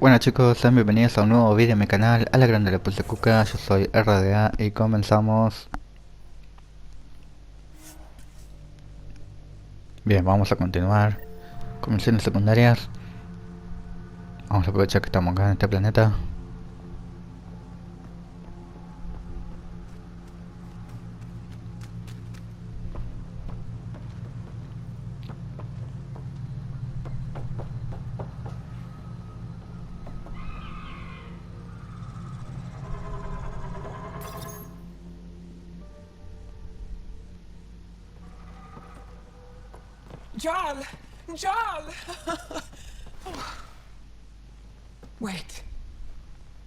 Bueno chicos, sean bienvenidos a un nuevo vídeo en mi canal, a la grande le puse cuca, yo soy RDA y comenzamos. Bien, vamos a continuar con misiones secundarias. Vamos a aprovechar que estamos acá en este planeta. Jaal! Jaal! Wait.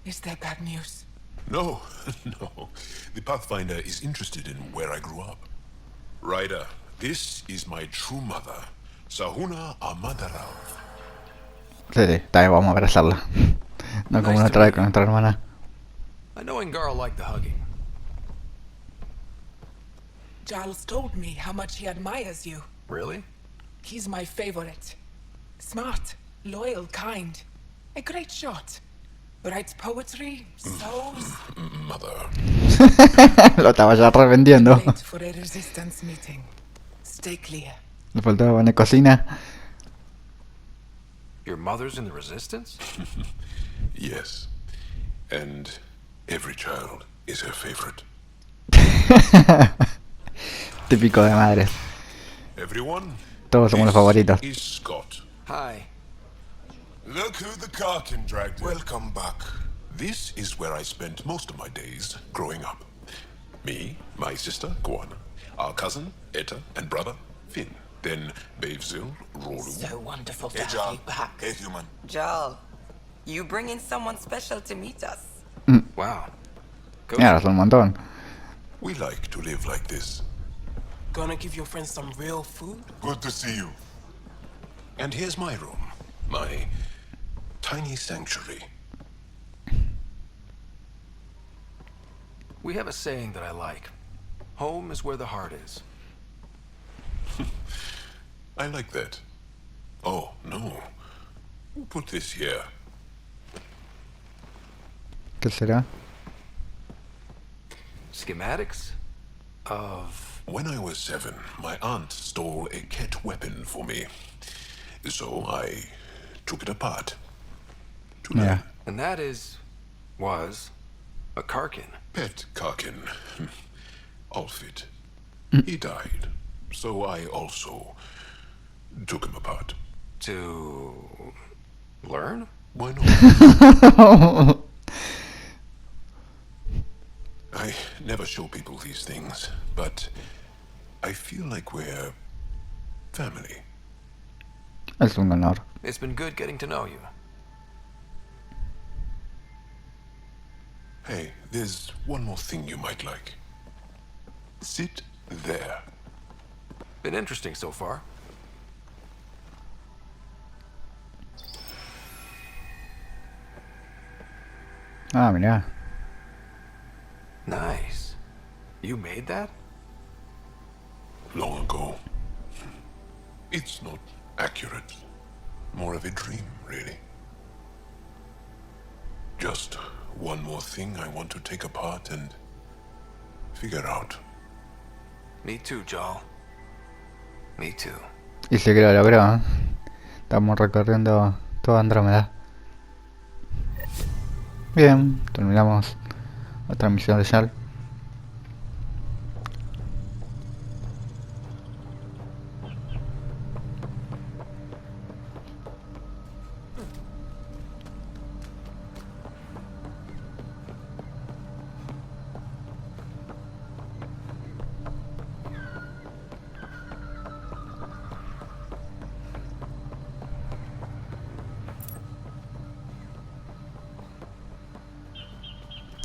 Is there bad news? No, no. The Pathfinder is interested in where I grew up. Ryder, this is my true mother, Jaal Ama Darav. Sí, está bien, vamos a abrazarla. No como Nice una to otra vez meet con you. nuestra hermana. I know Garl liked the hugging. Jaal's told me how much he admires you. Really? He's my favorite. Smart, loyal, kind. A great shot. Writes poetry, sews. Mother. Lo estaba ya revendiendo. Late for a resistance meeting. Stay clear. Le faltaba una cocina. Your mother's in the Resistance? Yes. And every child is her favorite. Típico de madres. Everyone? Todos somos los favoritos. This is Scott. Hi. Look who the Karkin dragged in. Welcome back. This is where I spent most of my days growing up. Me, my sister, Guana, our cousin, Etta, and brother, Finn. Then Bavzil, Rolu. So wonderful to Hey, have Jaal. you back. Hey, human. Jaal, you bring in someone special to meet us. Wow. Go. Mira, son un montón. We like to live like this. Gonna give your friends some real food? Good to see you. And here's my room. My tiny sanctuary. We have a saying that I like. Home is where the heart is. I like that. Oh, no. Put this here. ¿Qué será? Schematics of... When I was 7, my aunt stole a Ket weapon for me. So I took it apart. To Yeah. learn. And that was a Karkin. Pet Karkin. Outfit. He died. So I also took him apart. To learn? Why not? I never show people these things, but I feel like we're family. Es un honor. It's been good getting to know you. Hey, there's one more thing you might like. Sit there. Been interesting so far. Ah, mira. Nice. You made that? Long ago. It's not accurate. More of a dream, really. Just one more thing I want to take apart and figure out. Me too, Jaal. Me too. Y sí que lo logró, ¿eh? Estamos recorriendo toda Andrómeda. Bien, terminamos otra misión de Jaal.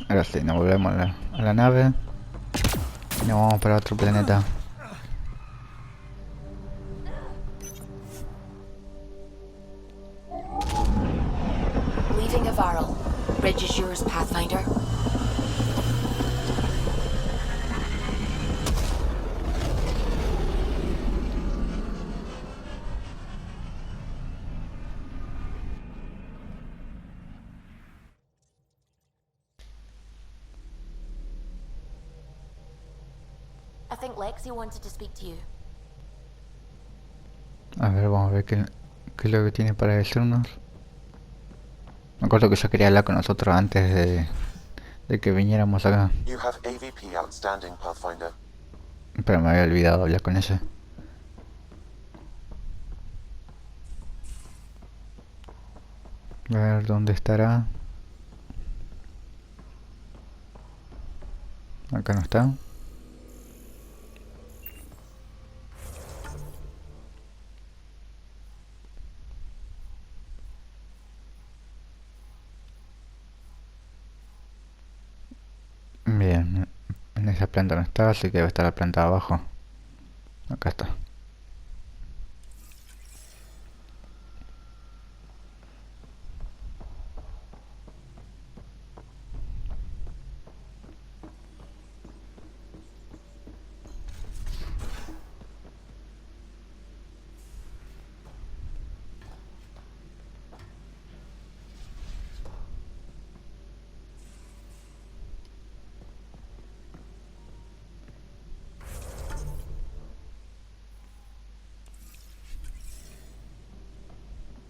Ahora sí, nos volvemos a la nave y nos vamos para otro planeta. Leaving Avaril. Bridge is yours, Pathfinder. think Lexi wanted to speak to you. A ver, vamos a ver qué es lo que tiene para decirnos. Me acuerdo que yo quería hablar con nosotros antes de que viniéramos acá. You have AVP outstanding, Pathfinder. Pero me había olvidado hablar con ella. A ver dónde estará. Acá no está. Bien, en esa planta no está, así que debe estar la planta de abajo. Acá está.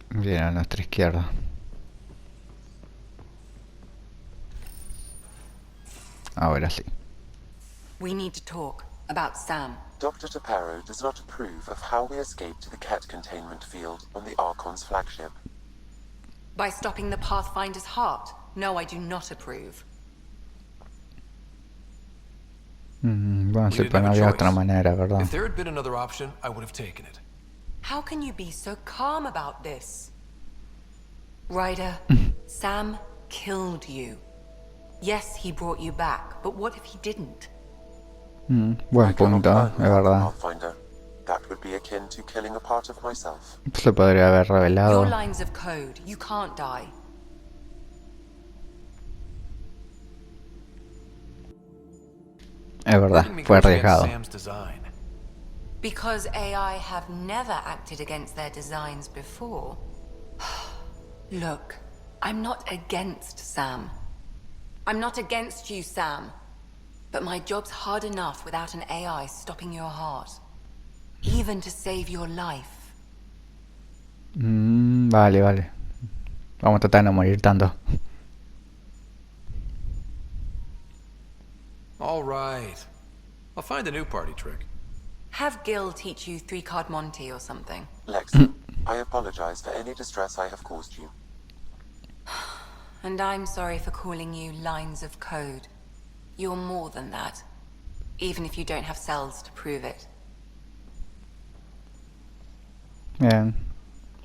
Bien, a nuestra izquierda. Ahora sí. We need to talk about Sam. Dr. Toparo does not approve of how we escaped to the Ket containment field on the Archon's flagship. By stopping the Pathfinder's heart? No, I do not approve. Bueno, We sí, didn't pero no have a había choice. otra manera, ¿verdad? If there had been another option, I would have taken it. How can you be so calm about this? Ryder, Sam killed you. Yes, he brought you back, but what if he didn't? Buen I cannot punto, plan es without the verdad. Pathfinder. That would be akin to killing a part of myself. Se podría haber revelado. Your lines of code, you can't die. Es verdad, Letting me fue goes against arriesgado. Sam's design. Because AI have never acted against their designs before. Look, I'm not against Sam. I'm not against you, Sam. But my job's hard enough without an AI stopping your heart. Even to save your life. Vale, vale. Vamos a tratar de no morir tanto. All right. I'll find a new party trick. Have Gil teach you 3-card Monty or something. Lexi, I apologize for any distress I have caused you. And I'm sorry for calling you lines of code. You're more than that. Even if you don't have cells to prove it. Bien.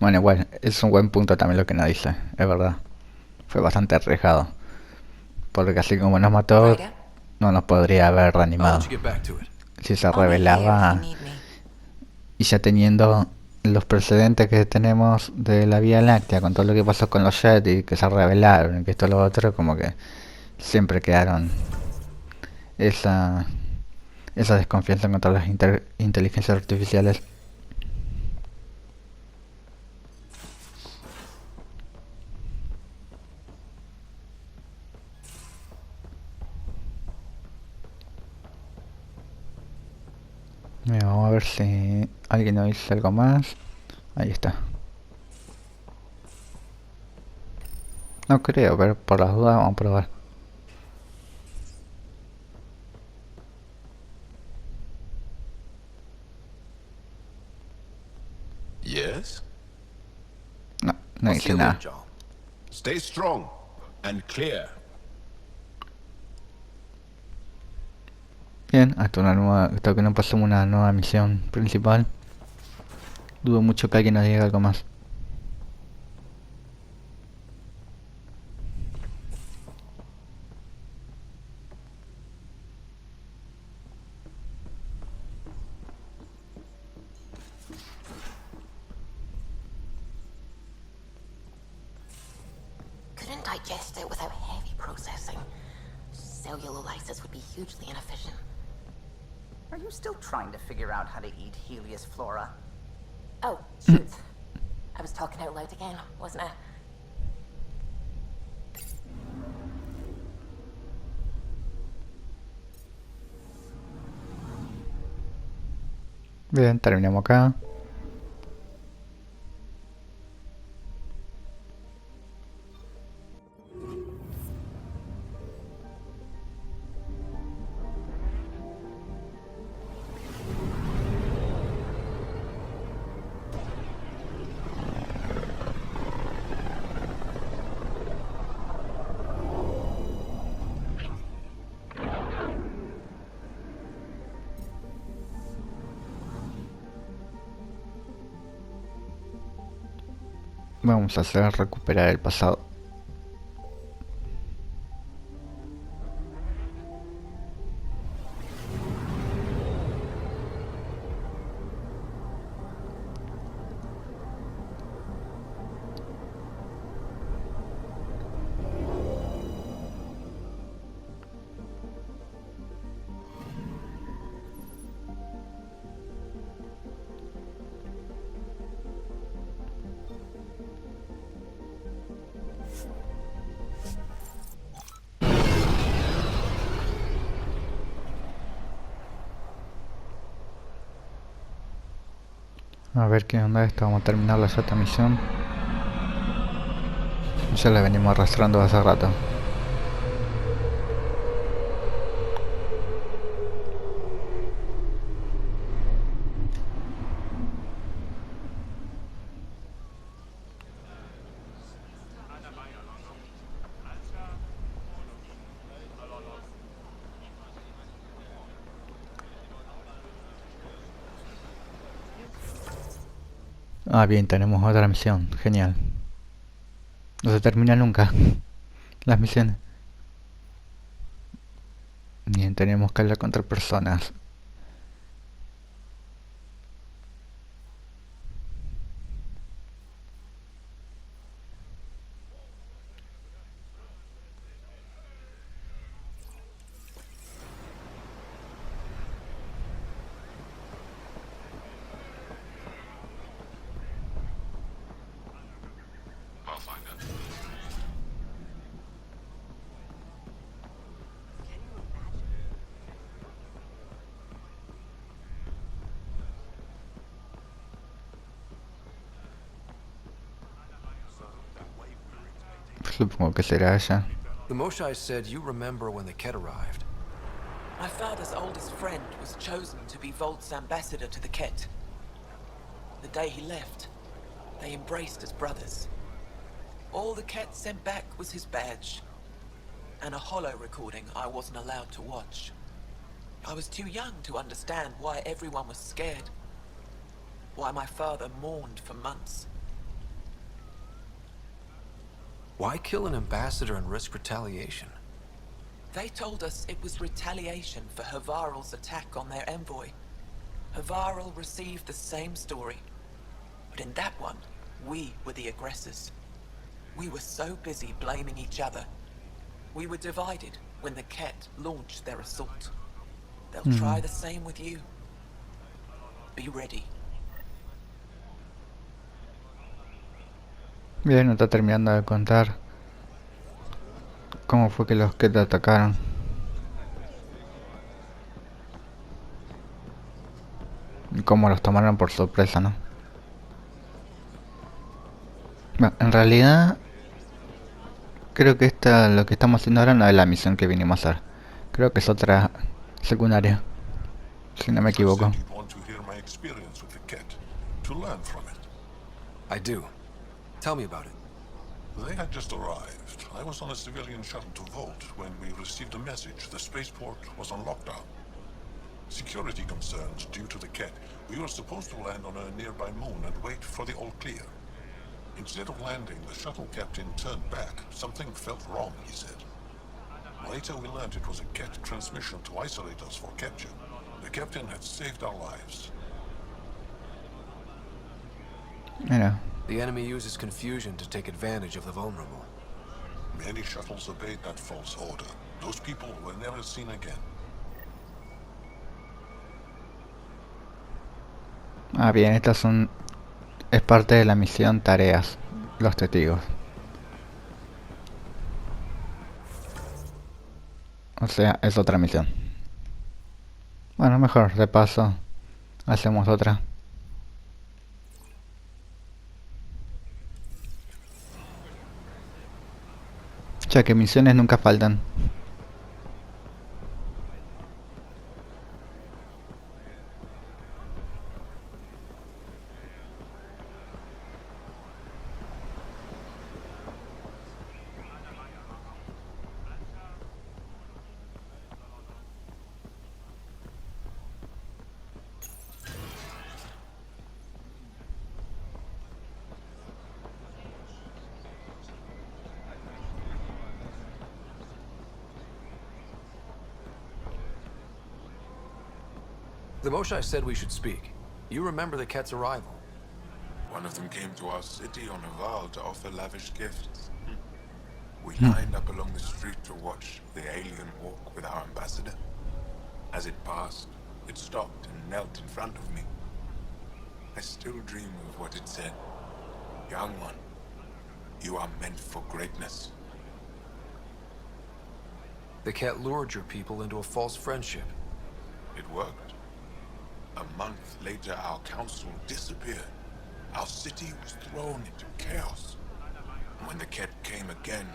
Bueno, igual, es un buen punto también lo que nos dice, es verdad. Fue bastante arriesgado. Porque así como nos mató, Ryder? no nos podría haber I'll reanimado. let you get back to it. Si se I'll be here if revelaba, you need me. y ya teniendo los precedentes que tenemos de la Vía Láctea, con todo lo que pasó con los Yeti, que se revelaron, y que esto lo otro, como que siempre quedaron esa desconfianza contra las inteligencias artificiales. Mira, vamos a ver si alguien nos dice algo más. Ahí está. No creo, pero por las dudas vamos a probar. Yes? No, no I'll see dice you nada. later, Jaal. Stay strong and clear. Bien, hasta que no pasemos una nueva misión principal. Dudo mucho que alguien nos diga algo más. Couldn't digest it without heavy processing. Cellular lysis would be hugely inefficient. Are you still trying to figure out how to eat Helios flora? Oh, shoot. I was talking out loud again, wasn't I? Bien, terminamos acá. Vamos a hacer recuperar el pasado. A ver qué onda esto, vamos a terminar la sota misión. Ya la venimos arrastrando hace rato. Ah, bien, tenemos otra misión, genial. No se termina nunca las misiones. Bien, tenemos que hablar contra personas. Supongo que será ella. The Moshae said you remember when the Ket arrived. My father's oldest friend was chosen to be Volt's ambassador to the Ket. The day he left, they embraced as brothers. All the Ket sent back was his badge, and a holo recording I wasn't allowed to watch. I was too young to understand why everyone was scared, why my father mourned for months. Why kill an ambassador and risk retaliation? They told us it was retaliation for Havarl's attack on their envoy. Havarl received the same story, but in that one, we were the aggressors. We were so busy blaming each other. We were divided when the Ket launched their assault. They'll try the same with you. Be ready. Bien, no está terminando de contar cómo fue que los que te atacaron. Y cómo los tomaron por sorpresa, ¿no? Bueno, en realidad creo que lo que estamos haciendo ahora no es la misión que vinimos a hacer. Creo que es otra secundaria, si no me I equivoco. said you'd want to hear my experience with the Ket, to learn from it. I do. Tell me about it. They had just arrived. I was on a civilian shuttle to Volt when we received a message the spaceport was on lockdown. Security concerns due to the Ket. We were supposed to land on a nearby moon and wait for the all clear. Instead of landing, the shuttle captain turned back. Something felt wrong, he said. Later we learned it was a Ket transmission to isolate us for capture. The captain had saved our lives. Mira, The enemy uses confusion to take advantage of the vulnerable. Many shuttles obeyed that false order. Those people were never seen again. ah bien, es parte de la misión Tareas, los testigos. O sea, es otra misión. Bueno, mejor, de paso, Hacemos otra. Ya que misiones nunca faltan. The Moshae said we should speak. You remember the Ket's arrival? One of them came to our city on a vow to offer lavish gifts. We lined up along the street to watch the alien walk with our ambassador. As it passed, it stopped and knelt in front of me. I still dream of what it said. Young one, you are meant for greatness. The Ket lured your people into a false friendship. It worked. A month later, our council disappeared. Our city was thrown into chaos. And when the Ket came again,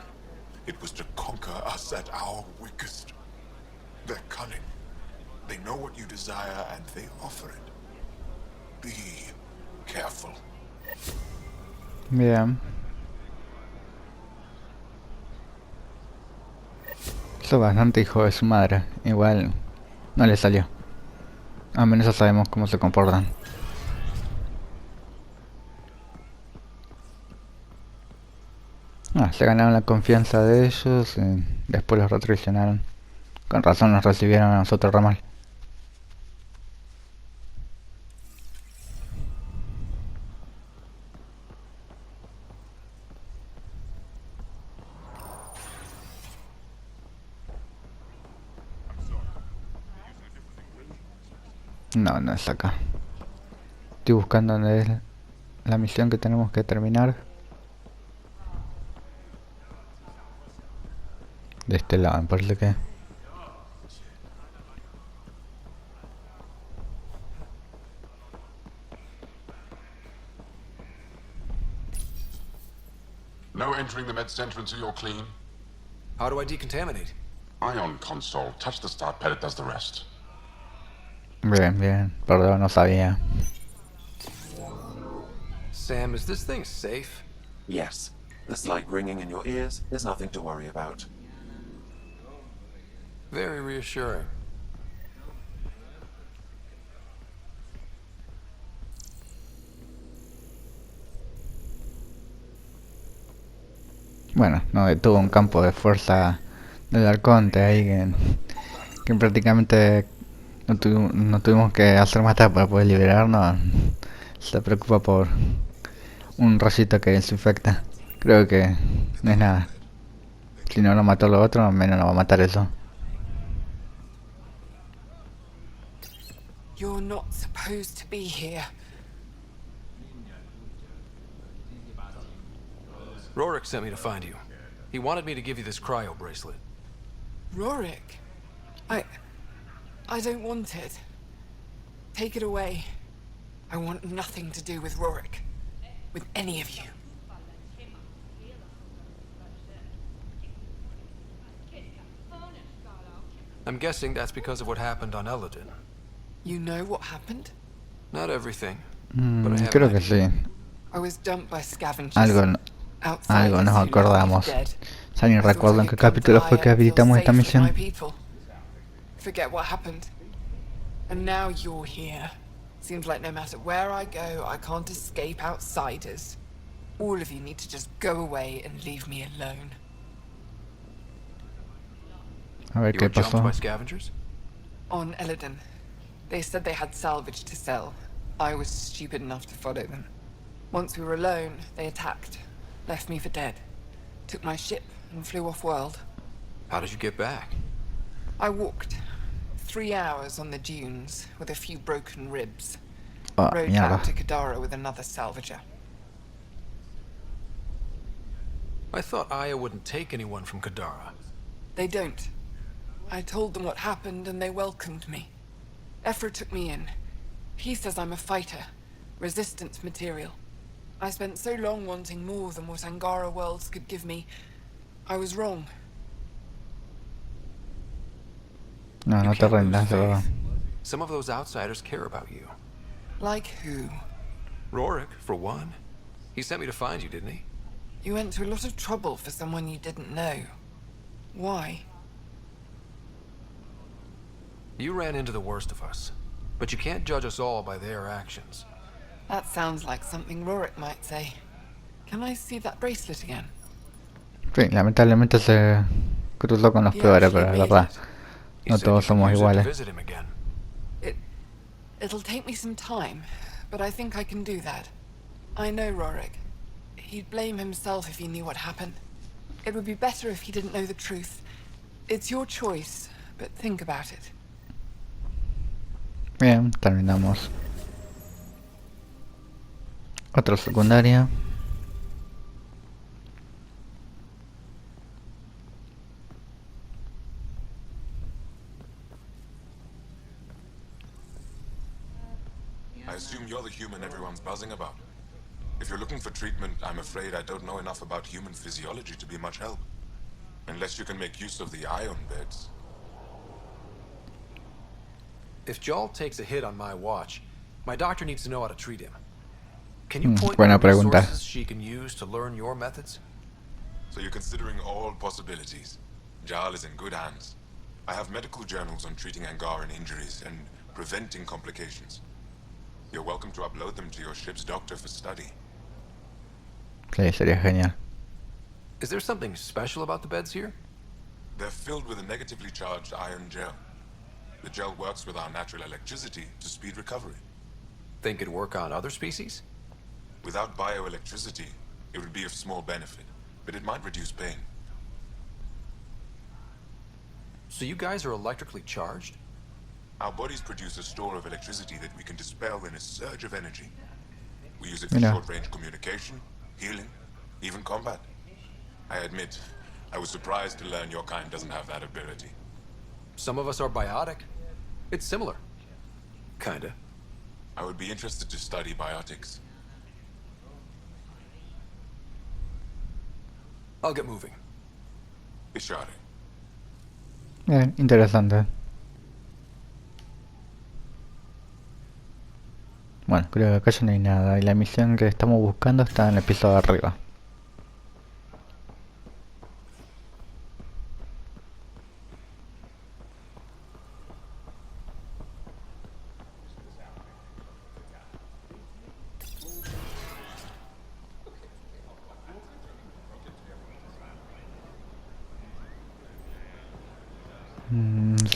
it was to conquer us at our weakest. They're cunning. They know what you desire and they offer it. Be careful. Bien. Eso es bastante hijo de su madre. Igual no le salió. Al menos ya sabemos cómo se comportan. Se ganaron la confianza de ellos y después los retraicionaron. Con razón nos recibieron a nosotros ramal. No, no es acá. Estoy buscando dónde es la misión que tenemos que terminar. De este lado, me parece que... No entering the med center until you're clean. How do I decontaminate? Ion console. Touch the start pad, it does the rest. Bien, bien. Perdón, no sabía. Sam, is this thing safe? Yes. The slight ringing in your ears is nothing to worry about. Very reassuring. Bueno, no detuvo un campo de fuerza del Arconte ahí que prácticamente no tuvimos que hacer matar para poder liberarnos. Se preocupa por un rayito que desinfecta. Creo que no es nada. Si no lo mató lo otro, menos lo va a matar eso. You're not supposed to be here. Rorik sent me to find you. He wanted me to give you this cryo bracelet. Rorik? I don't want it. Take it away. I want nothing to do with Rorik. With any of you. I'm guessing that's because of what happened on Eladin. You know what happened? Not everything, but I have Creo an que idea. sí. I was dumped by scavengers. Algo nos acordamos. Ya ni recuerdo en qué capítulo fue que habilitamos esta misión. Forget what happened. And now you're here. Seems like no matter where I go, I can't escape outsiders. All of you need to just go away and leave me alone. A ver You qué were jumped pasó. by scavengers? On Eladin. They said they had salvage to sell. I was stupid enough to follow them. Once we were alone, they attacked. Left me for dead. Took my ship and flew off-world. How did you get back? I walked 3 hours on the dunes with a few broken ribs. Ah, Rode mierda. back to Kadara with another salvager. I thought Aya wouldn't take anyone from Kadara. They don't. I told them what happened and they welcomed me. Ephra took me in. He says I'm a fighter, resistance material. I spent so long wanting more than what Angara worlds could give me. I was wrong. No, You no te can't lose rindas, de verdad. faith. Some of those outsiders care about you. Like who? Rorik, for one. He sent me to find you, didn't he? You went to a lot of trouble for someone you didn't know. Why? You ran into the worst of us. But you can't judge us all by their actions. That sounds like something Rorik might say. Can I see that bracelet again? Sí, lamentablemente se cruzó con los He peores, actually pero la made verdad, it. He no said todos you could somos use it to iguales. visit him again. It'll take me some time, but I think I can do that. I know Rorik. He'd blame himself if he knew what happened. It would be better if he didn't know the truth. It's your choice, but think about it. Bien, terminamos. Otra secundaria. I assume you're the human everyone's buzzing about. If you're looking for treatment, I'm afraid I don't know enough about human physiology to be much help. Unless you can make use of the ion beds. If Jaal takes a hit on my watch, my doctor needs to know how to treat him. Can you point me buena to pregunta. resources she can use to learn your methods? So you're considering all possibilities. Jaal is in good hands. I have medical journals on treating Angaran injuries and preventing complications. You're welcome to upload them to your ship's doctor for study. Sí, sería genial. Is there something special about the beds here? They're filled with a negatively charged iron gel. The gel works with our natural electricity to speed recovery. Think it'd work on other species? Without bioelectricity, it would be of small benefit, but it might reduce pain. So you guys are electrically charged? Our bodies produce a store of electricity that we can dispel in a surge of energy. We use it for Mira. short-range communication, healing, even combat. I admit, I was surprised to learn your kind doesn't have that ability. Some of us are biotic. It's similar. Kinda. I would be interested to study biotics. I'll get moving. Ishari. Bien, interesante. Bueno, creo que acá ya no hay nada. Y la misión que estamos buscando está en el piso de arriba.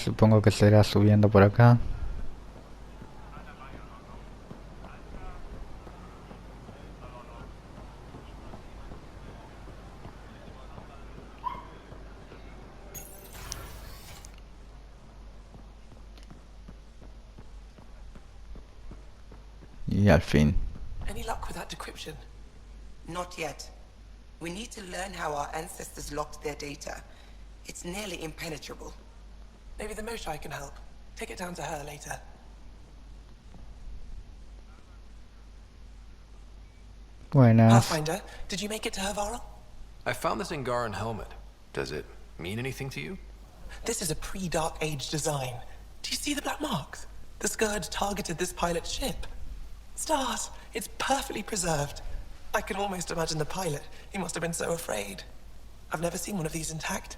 Supongo que será subiendo por acá. Y al fin. Any luck with that decryption? Not yet. We need to learn how our ancestors locked their data. It's nearly impenetrable. Maybe the Moshe can help. Take it down to her later. Buenas. Pathfinder, did you make it to her Varl? I found this Angaran helmet. Does it mean anything to you? This is a pre-Dark Age design. Do you see the black marks? The Scourge targeted this pilot's ship. Stars, it's perfectly preserved. I can almost imagine the pilot. He must have been so afraid. I've never seen one of these intact.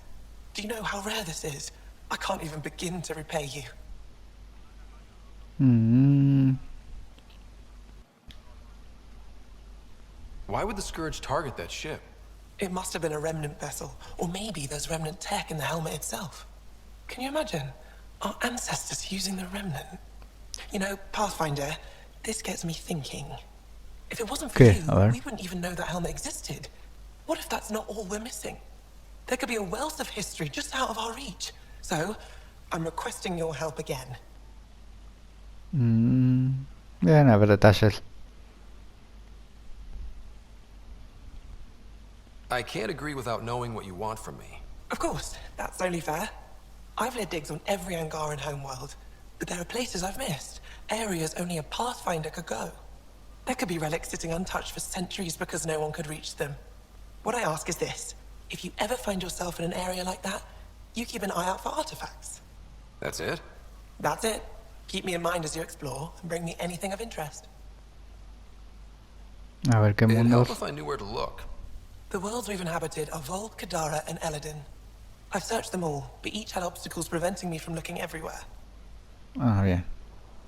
Do you know how rare this is? I can't even begin to repay you. Why would the Scourge target that ship? It must have been a remnant vessel, or maybe there's remnant tech in the helmet itself. Can you imagine? Our ancestors using the remnant. You know, Pathfinder, this gets me thinking. If it wasn't for ¿Qué? you, A ver. we wouldn't even know that helmet existed. What if that's not all we're missing? There could be a wealth of history just out of our reach. So, I'm requesting your help again. Bien, a ver detalles. I can't agree without knowing what you want from me. Of course, that's only fair. I've led digs on every Angaran homeworld, but there are places I've missed, Areas only a pathfinder could go. There could be relics sitting untouched for centuries because no one could reach them. What I ask is this. If you ever find yourself in an area like that, you keep an eye out for artifacts. That's it? That's it. Keep me in mind as you explore and bring me anything of interest. A ver qué It'd help mundos. if I knew where to look. The worlds we've inhabited are Vold, Kadara, and Eladin. I've searched them all, but each had obstacles preventing me from looking everywhere. Ah, bien.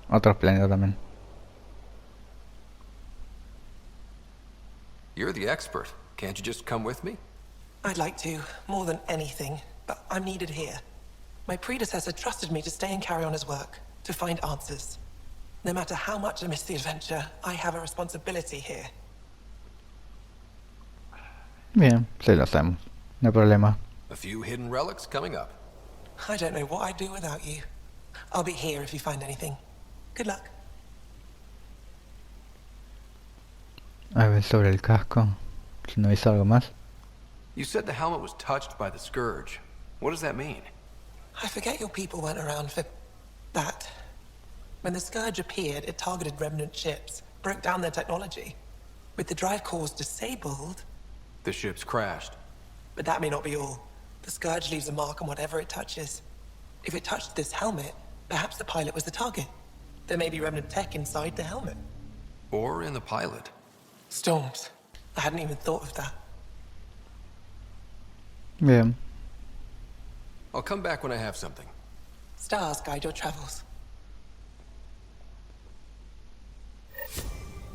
Otros planetas también. You're the expert. Can't you just come with me? I'd like to, more than anything, but I'm needed here. My predecessor trusted me to stay and carry on his work, to find answers. No matter how much I miss the adventure, I have a responsibility here. Bien, sí lo hacemos. No hay problema. A few hidden relics coming up. I don't know what I'd do without you. I'll be here if you find anything. Good luck. A ver sobre el casco. Si no hizo algo más. You said the helmet was touched by the Scourge. What does that mean? I forget your people weren't around for that. When the Scourge appeared, it targeted remnant ships, broke down their technology. With the drive cores disabled... The ships crashed. But that may not be all. The Scourge leaves a mark on whatever it touches. If it touched this helmet, perhaps the pilot was the target. There may be remnant tech inside the helmet. Or in the pilot. Storms. I hadn't even thought of that. Bien. I'll come back when I have something. Stars guide your travels.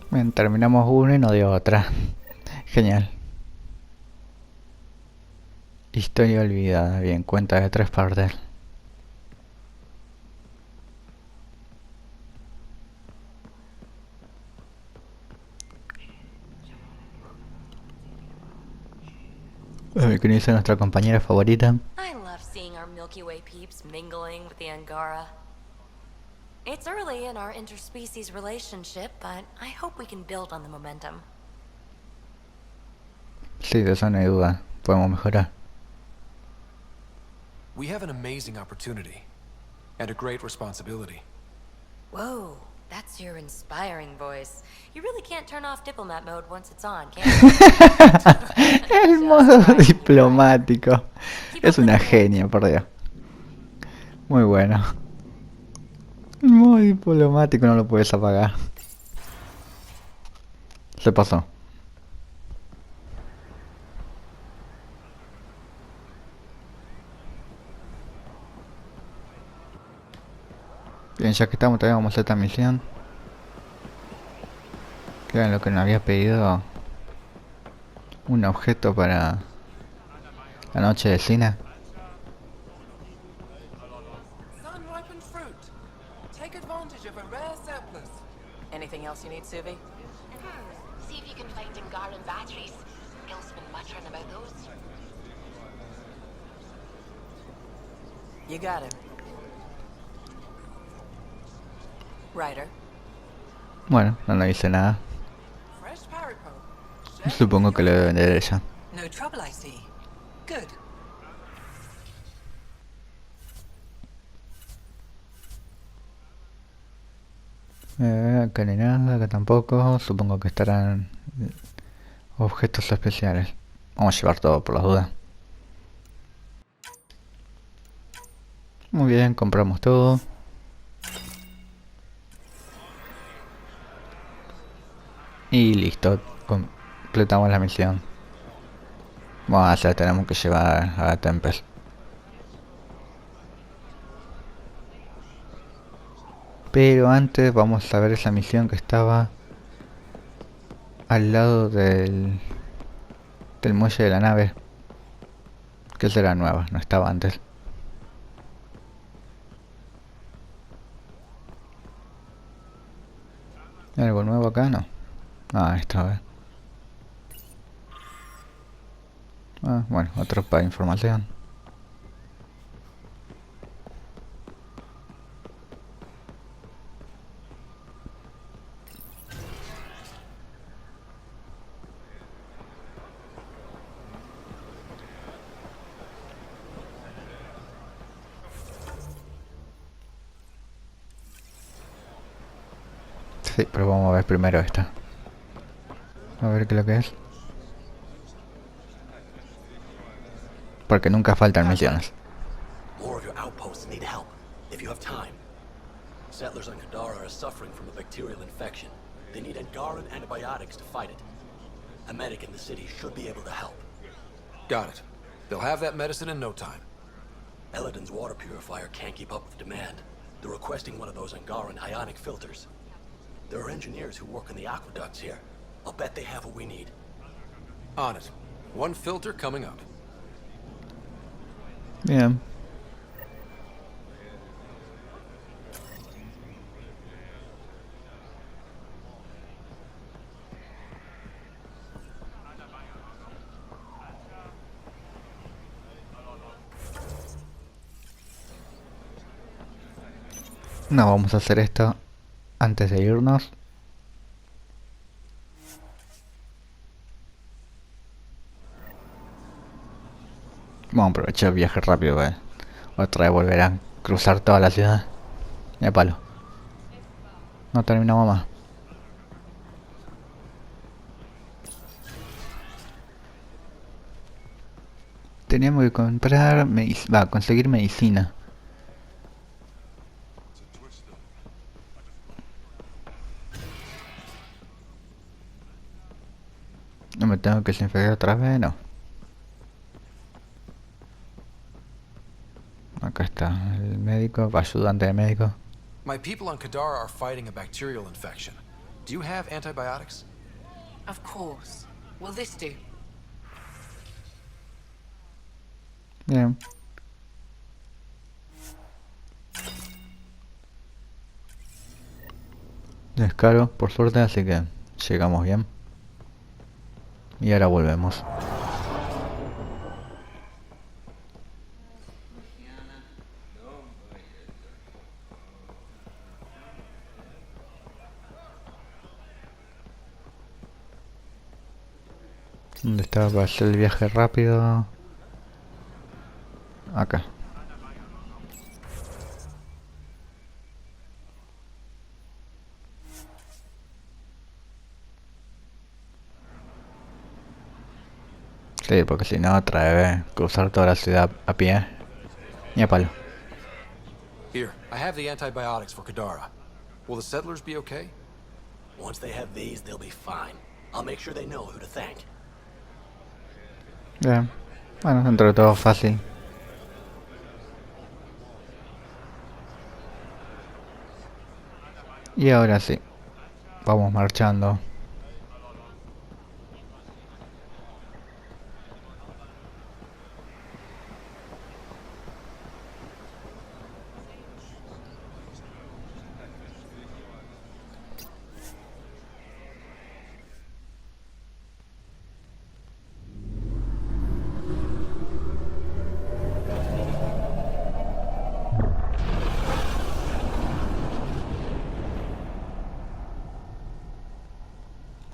Bien, terminamos una y nos dio otra. Genial. Historia olvidada. Bien, cuenta de 3 partes. A ver, ¿quién dice nuestra compañera favorita? I love seeing our Milky Way peeps mingling with the Angara. It's early in our interspecies relationship, but I hope we can build on the momentum. Sí, de eso no hay duda. Podemos mejorar. We have an amazing opportunity. And a great responsibility. Whoa, that's your inspiring voice. You really can't turn off diplomat mode once it's on, can you? El modo diplomático. Es una genia, por Dios. Muy bueno. El modo diplomático no lo puedes apagar. Se pasó. Bien, ya que estamos, todavía vamos a hacer esta misión. Que era lo que nos había pedido. Un objeto para la noche de cine. Sun-ripened fruit. Take advantage of a rare surplus. Anything else you need, Suvi? See if you can find Angaran batteries. Gil's been muttering about those. You got it. Ryder. Bueno, no dice nada. Fresh Paripo. Supongo que lo debe vender ella. No trouble, I see. Good. Acá ni nada, acá tampoco. Supongo que estarán objetos especiales. Vamos a llevar todo por las dudas. Muy bien, compramos todo. Y listo, completamos la misión. Vamos a hacer, tenemos que llevar a la Tempest. Pero antes vamos a ver esa misión que estaba al lado del muelle de la nave. Que será nueva, no estaba antes. ¿Algo nuevo acá? No. Ah, esta vez. Ah, bueno, otro para información. Sí, pero vamos a ver primero esta. A ver qué es lo que es. Porque nunca faltan misiones. More of your outposts need help, if you have time. Settlers on Kadara are suffering from a bacterial infection. They need Angaran antibiotics to fight it. A medic in the city should be able to help. Got it. They'll have that medicine in no time. Eladin's water purifier can't keep up with demand. They're requesting one of those Angaran ionic filters. There are engineers who work in the aqueducts here. I'll bet they have what we need. On it. One filter coming up. Bien. No, vamos a hacer esto antes de irnos. Vamos a aprovechar el viaje rápido, otra vez volver a cruzar toda la ciudad. De palo. No terminamos más. Teníamos que comprar, conseguir medicina. No me tengo que desinfectar otra vez, no. Acá está el médico, ayudante de médico. My people on Kadara are fighting a bacterial infection. Do you have antibiotics? Of course. Will this do? Bien. Descargo, por suerte, así que llegamos bien. Y ahora volvemos. ¿Dónde está para hacer el viaje rápido? Acá. Sí, porque si no, otra vez cruzar toda la ciudad a pie. Y a palo. Here, I have the antibiotics for Kadara. Will the settlers be okay? Once they have these, they'll be fine. I'll make sure they know who to thank. Bien. Bueno, dentro de todo fácil. Y ahora sí. Vamos marchando.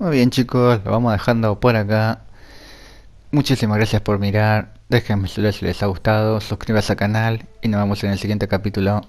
Muy bien, chicos, lo vamos dejando por acá. Muchísimas gracias por mirar. Déjenme saber si les ha gustado, suscríbanse al canal y nos vemos en el siguiente capítulo.